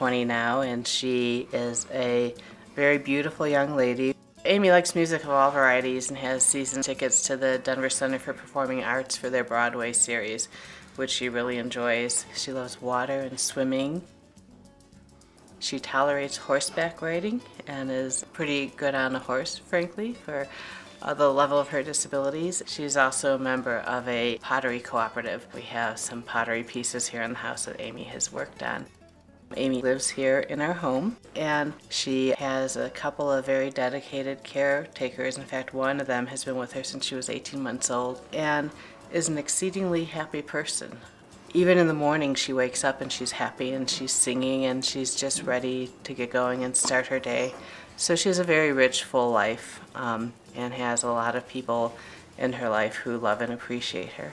20 now, and she is a very beautiful young lady. Amy likes music of all varieties and has season tickets to the Denver Center for Performing Arts for their Broadway series, which she really enjoys. She loves water and swimming. She tolerates horseback riding and is pretty good on a horse, frankly, for the level of her disabilities. She's also a member of a pottery cooperative. We have some pottery pieces here in the house that Amy has worked on. Amy lives here in our home, and she has a couple of very dedicated caretakers. In fact, one of them has been with her since she was 18 months old and is an exceedingly happy person. Even in the morning, she wakes up and she's happy and she's singing and she's just ready to get going and start her day. So she has a very rich, full life and has a lot of people in her life who love and appreciate her.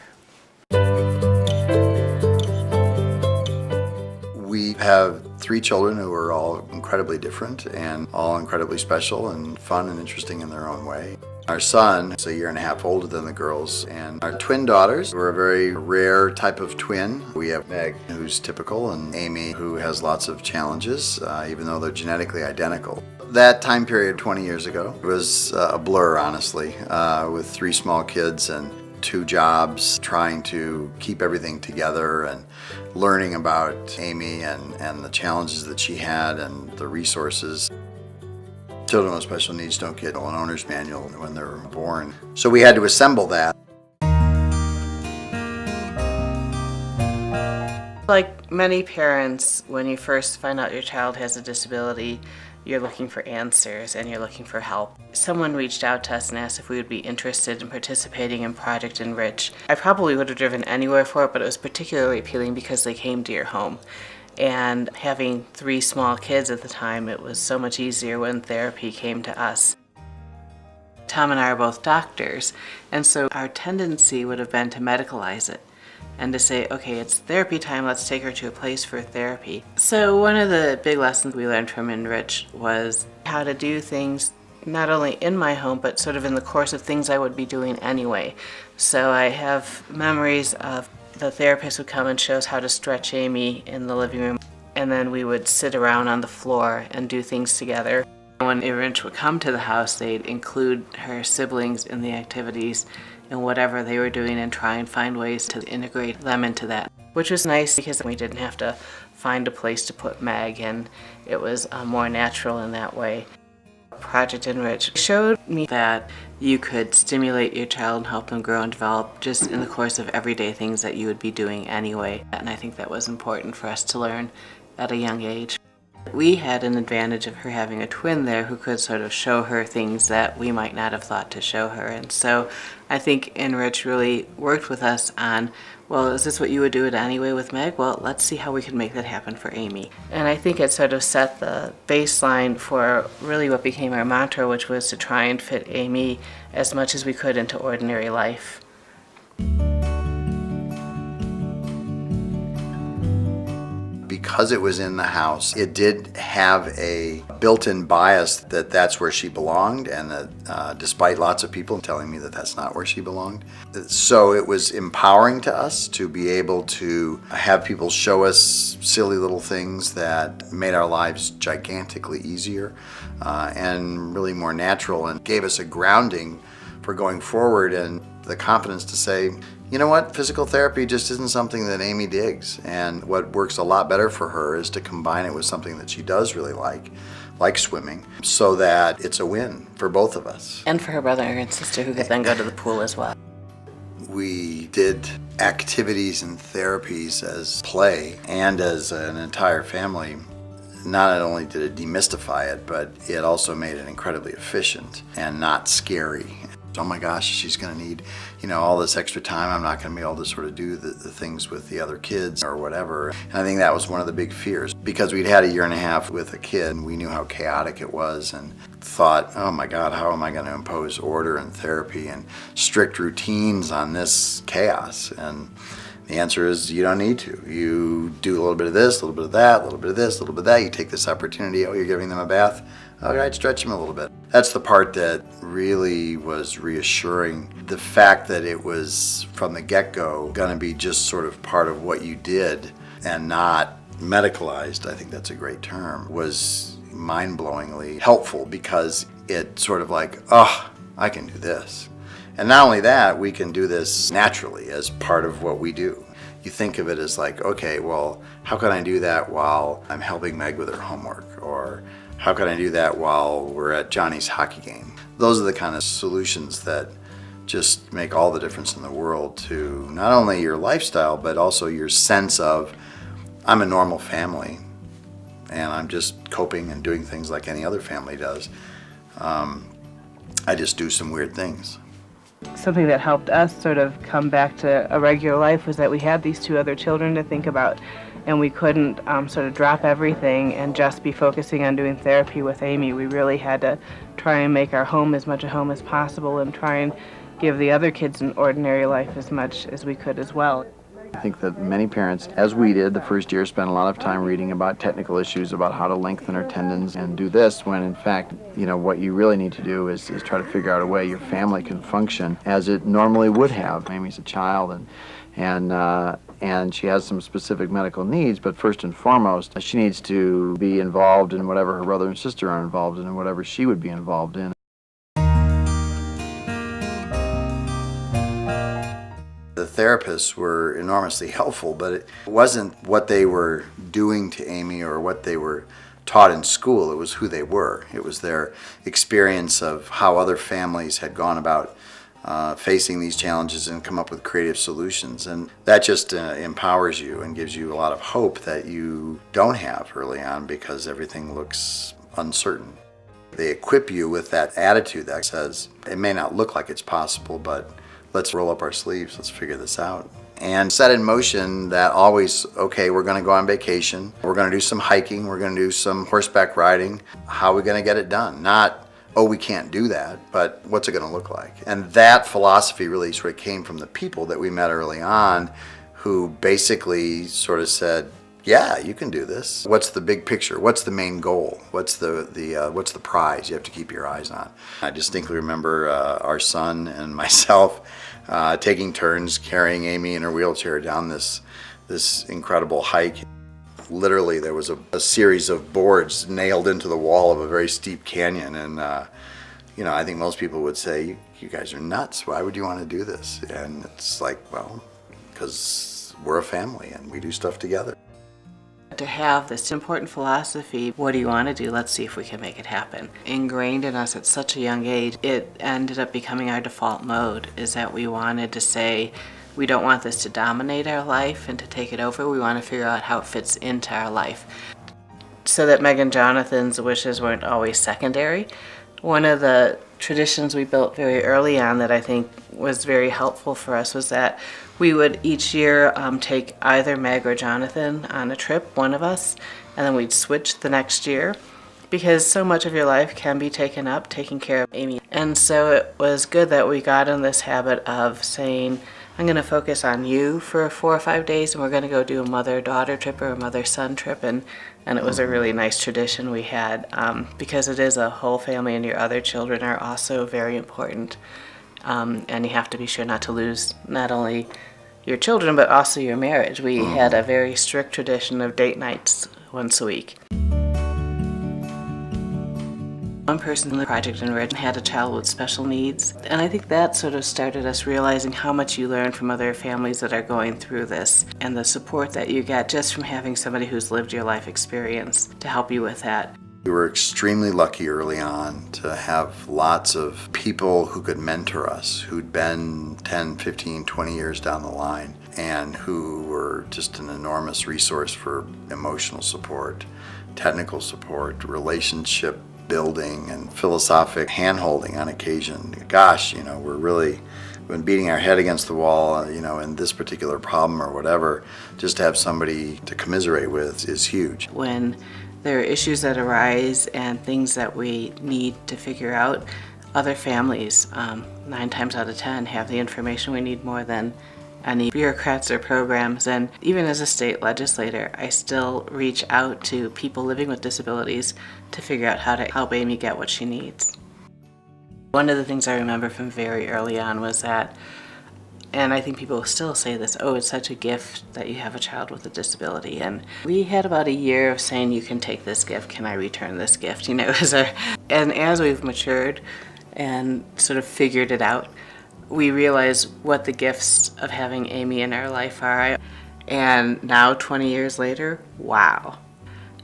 We have 3 children who are all incredibly different and all incredibly special and fun and interesting in their own way. Our son is a year and a half older than the girls, and our twin daughters were a very rare type of twin. We have Meg, who's typical, and Amy, who has lots of challenges, even though they're genetically identical. That time period 20 years ago was a blur, honestly, with 3 small kids and 2 jobs, trying to keep everything together and learning about Amy and the challenges that she had and the resources. Children with special needs don't get an owner's manual when they're born. So we had to assemble that. Like many parents, when you first find out your child has a disability, you're looking for answers and you're looking for help. Someone reached out to us and asked if we would be interested in participating in Project Enrich. I probably would have driven anywhere for it, but it was particularly appealing because they came to your home. And having 3 small kids at the time, it was so much easier when therapy came to us. Tom and I are both doctors, and so our tendency would have been to medicalize it and to say, okay, it's therapy time, let's take her to a place for therapy. So one of the big lessons we learned from Enrich was how to do things not only in my home, but sort of in the course of things I would be doing anyway. So I have memories of the therapist would come and show us how to stretch Amy in the living room, and then we would sit around on the floor and do things together. When Enrich would come to the house, they'd include her siblings in the activities and whatever they were doing and try and find ways to integrate them into that, which was nice because we didn't have to find a place to put Meg, and it was more natural in that way. Project Enrich showed me that you could stimulate your child and help them grow and develop just in the course of everyday things that you would be doing anyway. And I think that was important for us to learn at a young age. We had an advantage of her having a twin there who could sort of show her things that we might not have thought to show her. And so I think Enrich really worked with us on, well, is this what you would do it anyway with Meg? Well, let's see how we can make that happen for Amy. And I think it sort of set the baseline for really what became our mantra, which was to try and fit Amy as much as we could into ordinary life. Because it was in the house, it did have a built-in bias that that's where she belonged, and that despite lots of people telling me that that's not where she belonged. So it was empowering to us to be able to have people show us silly little things that made our lives gigantically easier and really more natural, and gave us a grounding for going forward and the confidence to say, you know what, physical therapy just isn't something that Amy digs, and what works a lot better for her is to combine it with something that she does really like swimming, so that it's a win for both of us. And for her brother and sister who could then go to the pool as well. We did activities and therapies as play and as an entire family. Not only did it demystify it, but it also made it incredibly efficient and not scary. Oh my gosh, she's going to need, all this extra time. I'm not going to be able to sort of do the things with the other kids or whatever. And I think that was one of the big fears, because we'd had a year and a half with a kid and we knew how chaotic it was, and thought, oh my God, how am I going to impose order and therapy and strict routines on this chaos? And the answer is you don't need to. You do a little bit of this, a little bit of that, a little bit of this, a little bit of that. You take this opportunity, you're giving them a bath. All right, stretch them a little bit. That's the part that really was reassuring. The fact that it was from the get-go going to be just sort of part of what you did and not medicalized, I think that's a great term, was mind-blowingly helpful because it sort of like, oh, I can do this. And not only that, we can do this naturally as part of what we do. You think of it as like, okay, well, how can I do that while I'm helping Meg with her homework? Or how can I do that while we're at Johnny's hockey game? Those are the kind of solutions that just make all the difference in the world to not only your lifestyle, but also your sense of, I'm a normal family and I'm just coping and doing things like any other family does. I just do some weird things. Something that helped us sort of come back to a regular life was that we had these two other children to think about, and we couldn't sort of drop everything and just be focusing on doing therapy with Amy. We really had to try and make our home as much a home as possible and try and give the other kids an ordinary life as much as we could as well. I think that many parents, as we did the first year, spent a lot of time reading about technical issues, about how to lengthen our tendons and do this, when in fact, what you really need to do is try to figure out a way your family can function as it normally would have. Amy's a child and she has some specific medical needs, but first and foremost, she needs to be involved in whatever her brother and sister are involved in and whatever she would be involved in. The therapists were enormously helpful, but it wasn't what they were doing to Amy or what they were taught in school. It was who they were. It was their experience of how other families had gone about facing these challenges and come up with creative solutions. And that just empowers you and gives you a lot of hope that you don't have early on because everything looks uncertain. They equip you with that attitude that says, it may not look like it's possible, but let's roll up our sleeves, let's figure this out. And set in motion that always, okay, we're gonna go on vacation, we're gonna do some hiking, we're gonna do some horseback riding. How are we gonna get it done? Not, oh, we can't do that, but what's it gonna look like? And that philosophy really sort of came from the people that we met early on who basically sort of said, yeah, you can do this. What's the big picture? What's the main goal? What's the prize you have to keep your eyes on? I distinctly remember our son and myself taking turns carrying Amy in her wheelchair down this incredible hike. Literally, there was a series of boards nailed into the wall of a very steep canyon, and I think most people would say, "You guys are nuts. Why would you want to do this?" And it's like, well, because we're a family and we do stuff together. To have this important philosophy, what do you want to do? Let's see if we can make it happen. Ingrained in us at such a young age, it ended up becoming our default mode, is that we wanted to say, we don't want this to dominate our life and to take it over. We want to figure out how it fits into our life. So that Meg and Jonathan's wishes weren't always secondary. One of the traditions we built very early on that I think was very helpful for us was that we would each year take either Meg or Jonathan on a trip, one of us, and then we'd switch the next year because so much of your life can be taken up taking care of Amy. And so it was good that we got in this habit of saying, I'm going to focus on you for 4 or 5 days and we're going to go do a mother-daughter trip or a mother-son trip. And it was a really nice tradition we had because it is a whole family and your other children are also very important. And you have to be sure not to lose not only your children but also your marriage. We had a very strict tradition of date nights once a week. One person in the project, Enrich, had a child with special needs, and I think that sort of started us realizing how much you learn from other families that are going through this and the support that you get just from having somebody who's lived your life experience to help you with that. We were extremely lucky early on to have lots of people who could mentor us, who'd been 10, 15, 20 years down the line, and who were just an enormous resource for emotional support, technical support, relationship building, and philosophic hand-holding on occasion. Gosh, we're really been beating our head against the wall, in this particular problem or whatever. Just to have somebody to commiserate with is huge. When there are issues that arise and things that we need to figure out, other families, 9 times out of 10, have the information we need more than any bureaucrats or programs. And even as a state legislator, I still reach out to people living with disabilities to figure out how to help Amy get what she needs. One of the things I remember from very early on was that And I think people still say this, oh, it's such a gift that you have a child with a disability. And we had about a year of saying, you can take this gift, can I return this gift? And as we've matured and sort of figured it out, we realize what the gifts of having Amy in our life are. And now, 20 years later, wow.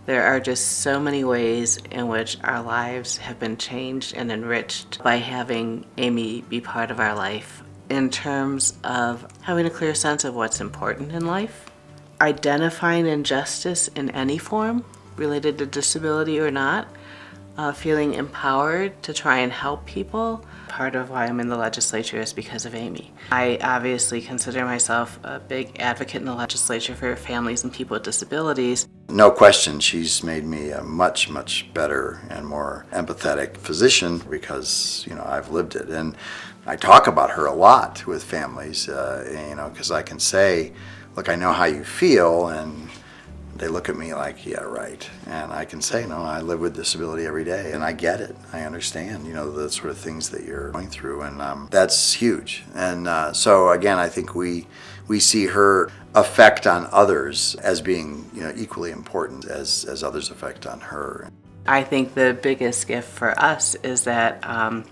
There are just so many ways in which our lives have been changed and enriched by having Amy be part of our life, in terms of having a clear sense of what's important in life, identifying injustice in any form, related to disability or not, feeling empowered to try and help people. Part of why I'm in the legislature is because of Amy. I obviously consider myself a big advocate in the legislature for families and people with disabilities. No question, she's made me a much, much better and more empathetic physician because, I've lived it. And I talk about her a lot with families, because I can say, look, I know how you feel, and they look at me like, yeah, right. And I can say, no, I live with disability every day, and I get it. I understand, the sort of things that you're going through, and that's huge. And so, again, I think we see her effect on others as being, equally important as others' effect on her. I think the biggest gift for us is that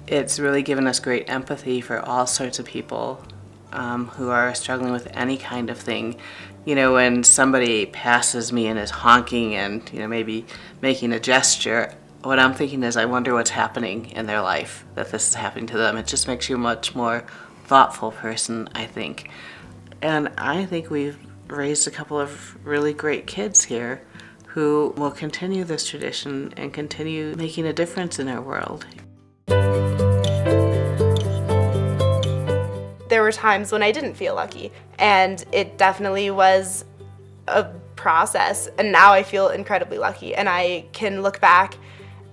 it's really given us great empathy for all sorts of people who are struggling with any kind of thing. When somebody passes me and is honking and, maybe making a gesture, what I'm thinking is, I wonder what's happening in their life that this is happening to them. It just makes you a much more thoughtful person, I think. And I think we've raised a couple of really great kids here who will continue this tradition and continue making a difference in our world. There were times when I didn't feel lucky, and it definitely was a process, and now I feel incredibly lucky, and I can look back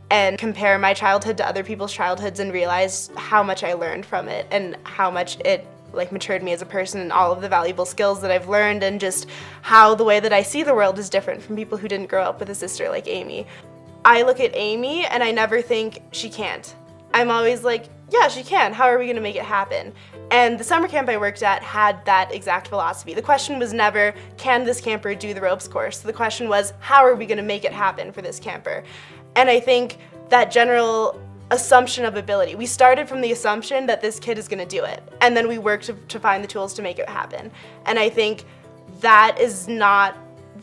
and compare my childhood to other people's childhoods and realize how much I learned from it and how much it matured me as a person, and all of the valuable skills that I've learned, and just how the way that I see the world is different from people who didn't grow up with a sister like Amy. I look at Amy and I never think she can't. I'm always like, yeah, she can. How are we going to make it happen? And the summer camp I worked at had that exact philosophy. The question was never, can this camper do the ropes course? The question was, how are we going to make it happen for this camper? And I think that general assumption of ability, we started from the assumption that this kid is going to do it, and then we worked to find the tools to make it happen. And I think that is not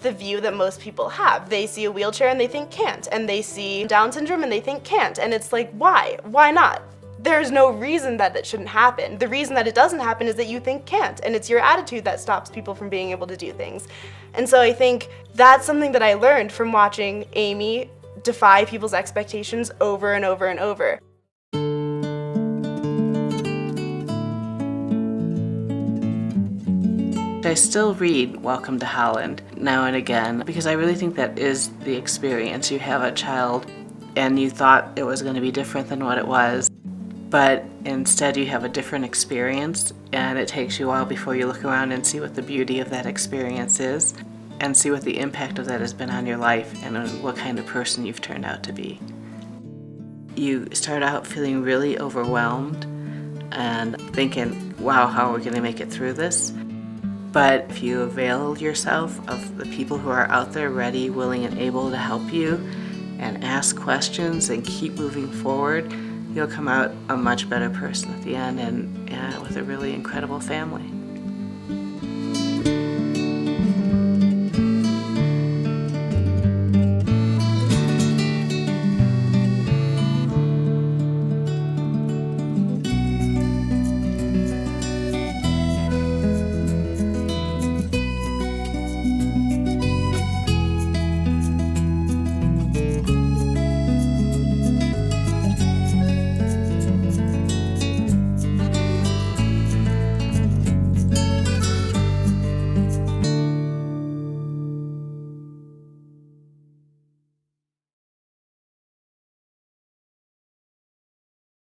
the view that most people have. They see a wheelchair and they think can't, and they see Down syndrome and they think can't, and it's like, why? Why not? There's no reason that that shouldn't happen. The reason that it doesn't happen is that you think can't, and it's your attitude that stops people from being able to do things. And so I think that's something that I learned from watching Amy defy people's expectations over and over and over. I still read Welcome to Holland now and again because I really think that is the experience. You have a child and you thought it was going to be different than what it was, but instead you have a different experience, and it takes you a while before you look around and see what the beauty of that experience is and see what the impact of that has been on your life and on what kind of person you've turned out to be. You start out feeling really overwhelmed and thinking, wow, how are we going to make it through this? But if you avail yourself of the people who are out there ready, willing, and able to help you, and ask questions and keep moving forward, you'll come out a much better person at the end, and with a really incredible family.